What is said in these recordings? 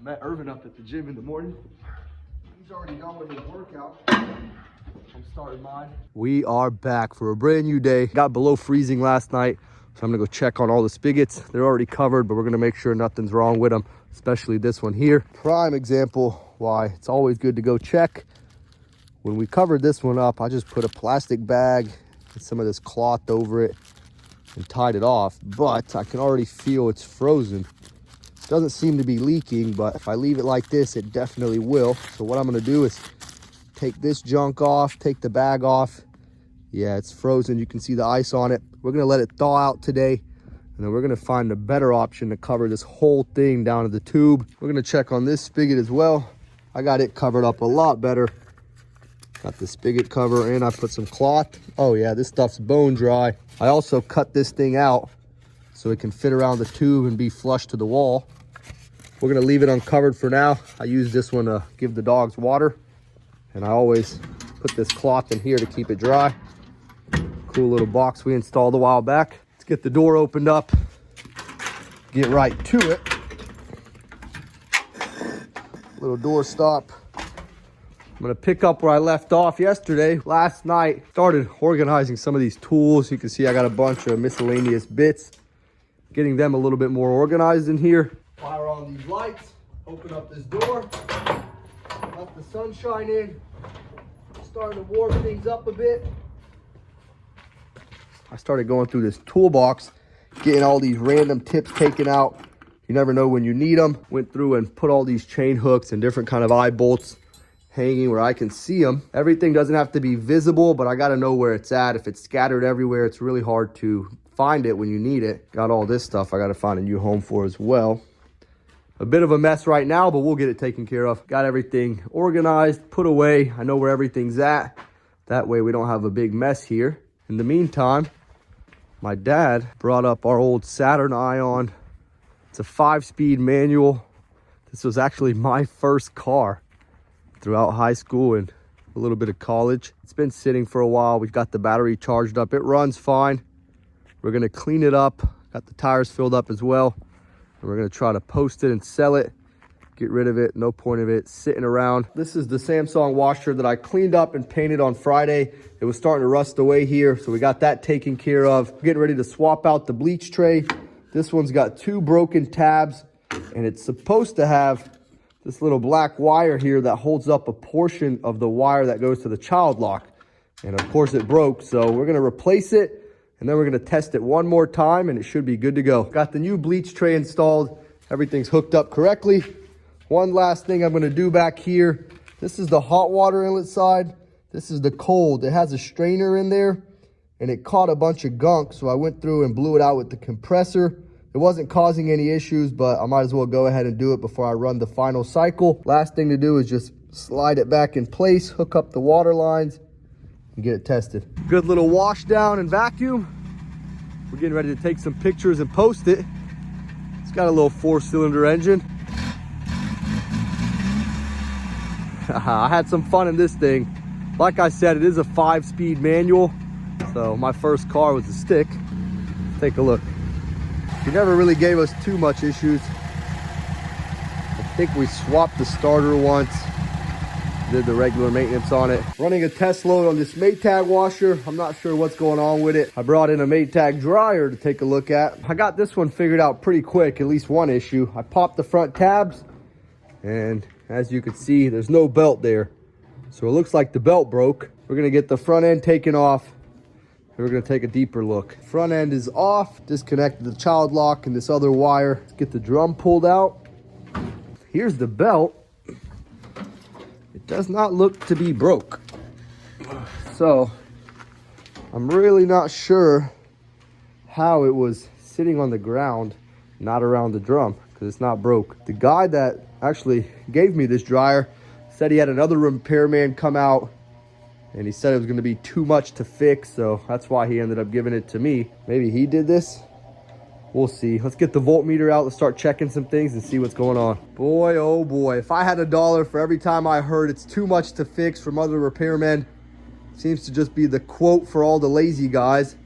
I met Irvin up at the gym in the morning. He's already done with his workout. I'm starting mine. We are back for a brand new day. Got below freezing last night, so I'm gonna go check on all the spigots. They're already covered, but we're gonna make sure nothing's wrong with them, especially this one here. Prime example why it's always good to go check. When we covered this one up, I just put a plastic bag and some of this cloth over it and tied it off, but I can already feel it's frozen. Doesn't seem to be leaking, but if I leave it like this, it definitely will. So what I'm gonna do is take this junk off, take the bag off. Yeah, it's frozen. You can see the ice on it. We're gonna let it thaw out today, and then we're gonna find a better option to cover this whole thing down to the tube. We're gonna check on this spigot as well. I got it covered up a lot better. Got the spigot cover and I put some cloth. Oh yeah, this stuff's bone dry. I also cut this thing out so it can fit around the tube and be flush to the wall. We're gonna leave it uncovered for now. I use this one to give the dogs water, and I always put this cloth in here to keep it dry. Cool little box we installed a while back. Let's get the door opened up, get right to it. Little door stop. I'm gonna pick up where I left off yesterday. Last night, started organizing some of these tools. You can see I got a bunch of miscellaneous bits. Getting them a little bit more organized in here. Fire on these lights, open up this door, let the sunshine in. Starting to warm things up a bit. I started going through this toolbox, getting all these random tips taken out. You never know when you need them. Went through and put all these chain hooks and different kind of eye bolts hanging where I can see them. Everything doesn't have to be visible, but I gotta know where it's at. If it's scattered everywhere, it's really hard to find it when you need it. Got all this stuff I gotta find a new home for as well. A bit of a mess right now, but we'll get it taken care of. Got everything organized, put away. I know where everything's at. That way we don't have a big mess here. In the meantime, my dad brought up our old Saturn Ion. It's a 5-speed manual. This was actually my first car throughout high school and a little bit of college. It's been sitting for a while. We've got the battery charged up. It runs fine. We're gonna clean it up. Got the tires filled up as well. And we're gonna try to post it and sell it. Get rid of it, no point of it sitting around. This is the Samsung washer that I cleaned up and painted on Friday. It was starting to rust away here, so we got that taken care of. Getting ready to swap out the bleach tray. This one's got 2 broken tabs, and it's supposed to have this little black wire here that holds up a portion of the wire that goes to the child lock. And of course it broke, so we're gonna replace it, and then we're gonna test it one more time, and it should be good to go. Got the new bleach tray installed. Everything's hooked up correctly. One last thing I'm gonna do back here. This is the hot water inlet side. This is the cold. It has a strainer in there, and it caught a bunch of gunk, so I went through and blew it out with the compressor. It wasn't causing any issues, but I might as well go ahead and do it before I run the final cycle. Last thing to do is just slide it back in place, hook up the water lines, and get it tested. Good little wash down and vacuum. We're getting ready to take some pictures and post it. It's got a little 4-cylinder engine. I had some fun in this thing. Like I said, it is a 5-speed manual. So my first car was a stick. Take a look. He never really gave us too much issues. I think we swapped the starter once, did the regular maintenance on it. Running a test load on this Maytag washer. I'm not sure what's going on with it. I brought in a Maytag dryer to take a look at. I got this one figured out pretty quick, at least one issue. I popped the front tabs, and as you can see, there's no belt there. So it looks like the belt broke. We're gonna get the front end taken off. We're gonna take a deeper look. Front end is off, disconnected the child lock and this other wire. Let's get the drum pulled out. Here's the belt. It does not look to be broke. So I'm really not sure how it was sitting on the ground, not around the drum, because it's not broke. The guy that actually gave me this dryer said he had another repairman come out, and he said it was going to be too much to fix, so that's why he ended up giving it to me. Maybe he did this. We'll see. Let's get the voltmeter out. Let's start checking some things and see what's going on. Boy, oh boy. If I had $1 for every time I heard it's too much to fix from other repairmen, seems to just be the quote for all the lazy guys.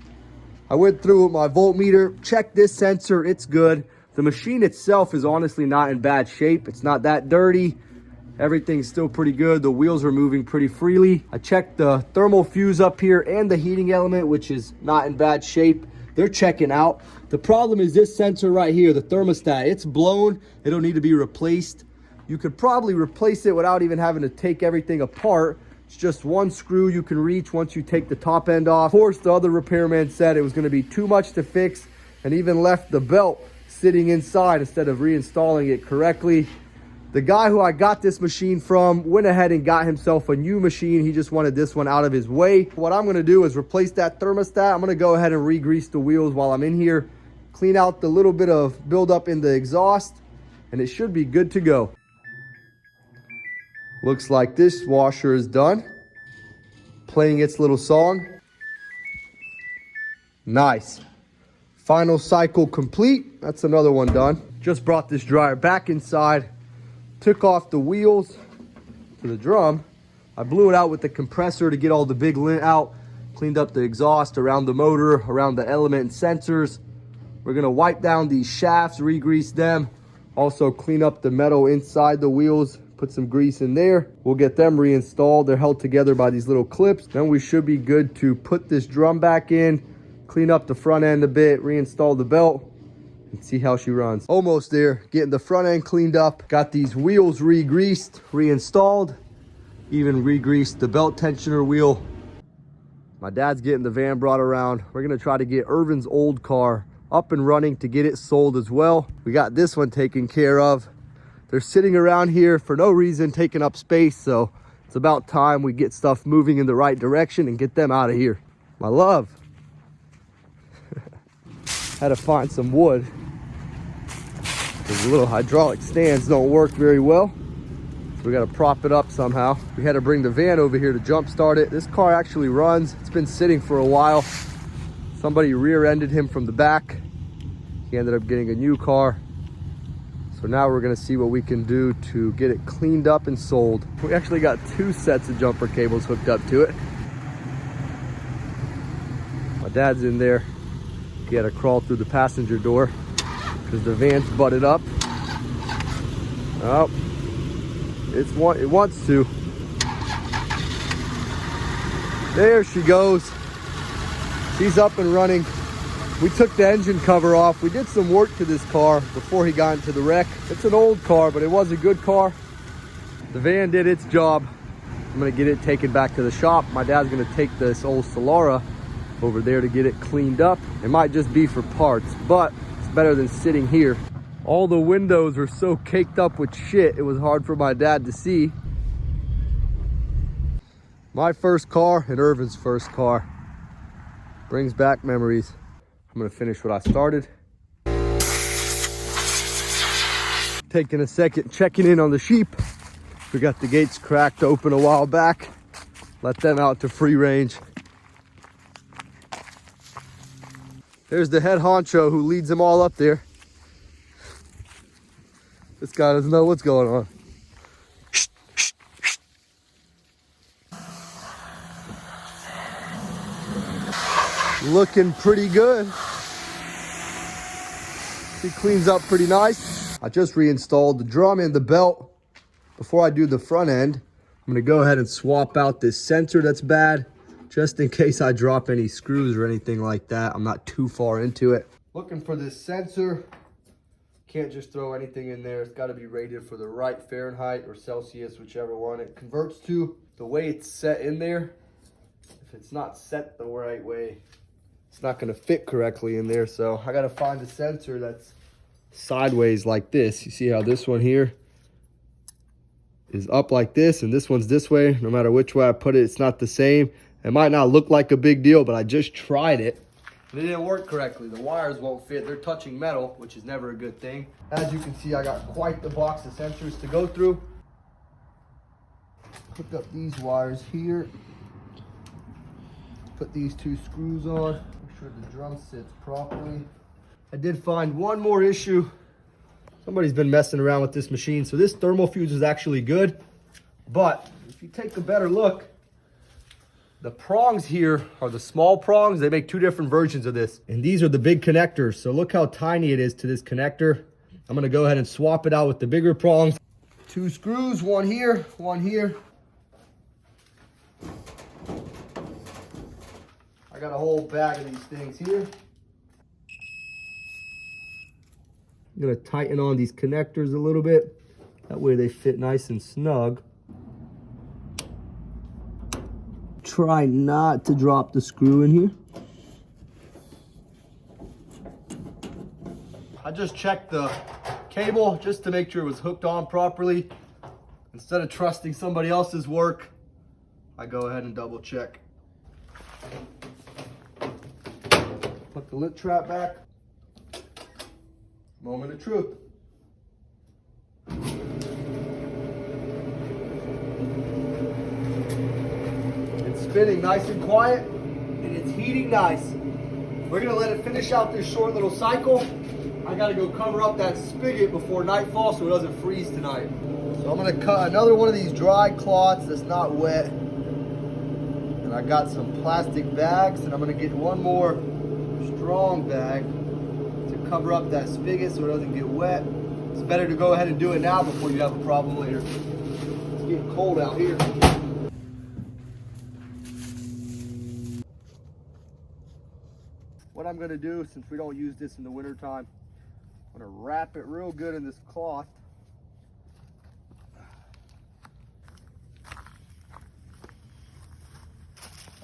I went through with my voltmeter, checked this sensor. It's good. The machine itself is honestly not in bad shape. It's not that dirty. Everything's still pretty good. The wheels are moving pretty freely. I checked the thermal fuse up here and the heating element, which is not in bad shape. They're checking out. The problem is this sensor right here, the thermostat. It's blown. It'll need to be replaced. You could probably replace it without even having to take everything apart. It's just one screw you can reach once you take the top end off. Of course, the other repairman said it was going to be too much to fix and even left the belt sitting inside instead of reinstalling it correctly. The guy who I got this machine from went ahead and got himself a new machine. He just wanted this one out of his way. What I'm going to do is replace that thermostat. I'm going to go ahead and re-grease the wheels while I'm in here, clean out the little bit of buildup in the exhaust, and it should be good to go. Looks like this washer is done, playing its little song. Nice. Final cycle complete. That's another one done. Just brought this dryer back inside, took off the wheels to the drum. I blew it out with the compressor to get all the big lint out, cleaned up the exhaust around the motor, around the element and sensors. We're gonna wipe down these shafts, re-grease them, also clean up the metal inside the wheels, put some grease in there. We'll get them reinstalled. They're held together by these little clips. Then we should be good to put this drum back in, clean up the front end a bit, reinstall the belt, and see how she runs. Almost there, getting the front end cleaned up. Got these wheels re-greased, reinstalled, even re-greased the belt tensioner wheel. My dad's getting the van brought around. We're gonna try to get Irvin's old car up and running to get it sold as well. We got this one taken care of. They're sitting around here for no reason, taking up space, so it's about time we get stuff moving in the right direction and get them out of here. My love. Had to find some wood. The little hydraulic stands don't work very well, so we got to prop it up somehow. We had to bring the van over here to jump start it. This car actually runs. It's been sitting for a while. Somebody rear-ended him from the back. He ended up getting a new car. So now we're gonna see what we can do to get it cleaned up and sold. We actually got 2 sets of jumper cables hooked up to it. My dad's in there. He had to crawl through the passenger door because the van's butted up. Oh, it wants to. There she goes. She's up and running. We took the engine cover off. We did some work to this car before he got into the wreck. It's an old car, but it was a good car. The van did its job. I'm gonna get it taken back to the shop. My dad's gonna take this old Solara over there to get it cleaned up. It might just be for parts, but it's better than sitting here. All the windows are so caked up with shit, it was hard for my dad to see. My first car and Irvin's first car. Brings back memories. I'm gonna finish what I started. Taking a second, checking in on the sheep. We got the gates cracked open a while back. Let them out to free range. There's the head honcho who leads them all up there. This guy doesn't know what's going on. Looking pretty good. He cleans up pretty nice. I just reinstalled the drum and the belt. Before I do the front end, I'm gonna go ahead and swap out this sensor that's bad, just in case I drop any screws or anything like that. I'm not too far into it. Looking for this sensor. Can't just throw anything in there. It's gotta be rated for the right Fahrenheit or Celsius, whichever one it converts to. The way it's set in there, if it's not set the right way, it's not gonna fit correctly in there. So I gotta find a sensor that's sideways like this. You see how this one here is up like this and this one's this way. No matter which way I put it, it's not the same. It might not look like a big deal, but I just tried it and it didn't work correctly. The wires won't fit. They're touching metal, which is never a good thing. As you can see, I got quite the box of sensors to go through. Hook up these wires here. Put these 2 screws on. Make sure the drum sits properly. I did find one more issue. Somebody's been messing around with this machine. So this thermal fuse is actually good, but if you take a better look, The prongs here are the small prongs. They make two different versions of this. And these are the big connectors. So look how tiny it is to this connector. I'm gonna go ahead and swap it out with the bigger prongs. 2 screws, one here, one here. I got a whole bag of these things here. I'm gonna tighten on these connectors a little bit. That way they fit nice and snug. Try not to drop the screw in here. I just checked the cable just to make sure it was hooked on properly. Instead of trusting somebody else's work, I go ahead and double check. Put the lint trap back. Moment of truth. It's spinning nice and quiet, and it's heating nice. We're gonna let it finish out this short little cycle. I gotta go cover up that spigot before nightfall so it doesn't freeze tonight. So I'm gonna cut another one of these dry cloths that's not wet. And I got some plastic bags, and I'm gonna get one more strong bag to cover up that spigot so it doesn't get wet. It's better to go ahead and do it now before you have a problem later. It's getting cold out here. What I'm gonna do, since we don't use this in the winter time, I'm gonna wrap it real good in this cloth.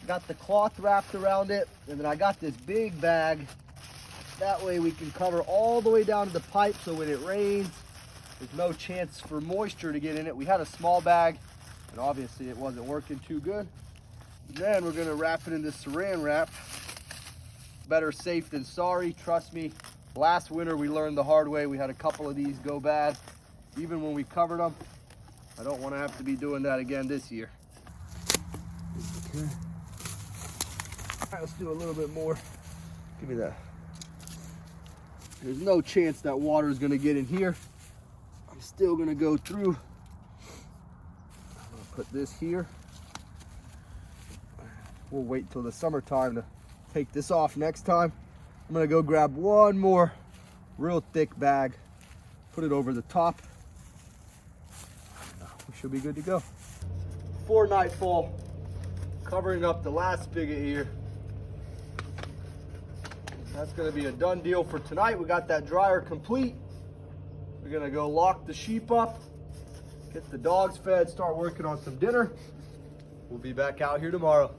I got the cloth wrapped around it, and then I got this big bag. That way we can cover all the way down to the pipe, so when it rains, there's no chance for moisture to get in it. We had a small bag, and obviously it wasn't working too good. Then we're gonna wrap it in this saran wrap. Better safe than sorry, trust me. Last winter we learned the hard way. We had a couple of these go bad. Even when we covered them, I don't want to have to be doing that again this year. Okay. All right, let's do a little bit more. Give me that. There's no chance that water is going to get in here. I'm still going to go through. I'm going to put this here. We'll wait till the summertime to take this off next time. I'm gonna go grab one more real thick bag, put it over the top. We should be good to go. Before nightfall, covering up the last spigot here. That's gonna be a done deal for tonight. We got that dryer complete. We're gonna go lock the sheep up, get the dogs fed, start working on some dinner. We'll be back out here tomorrow.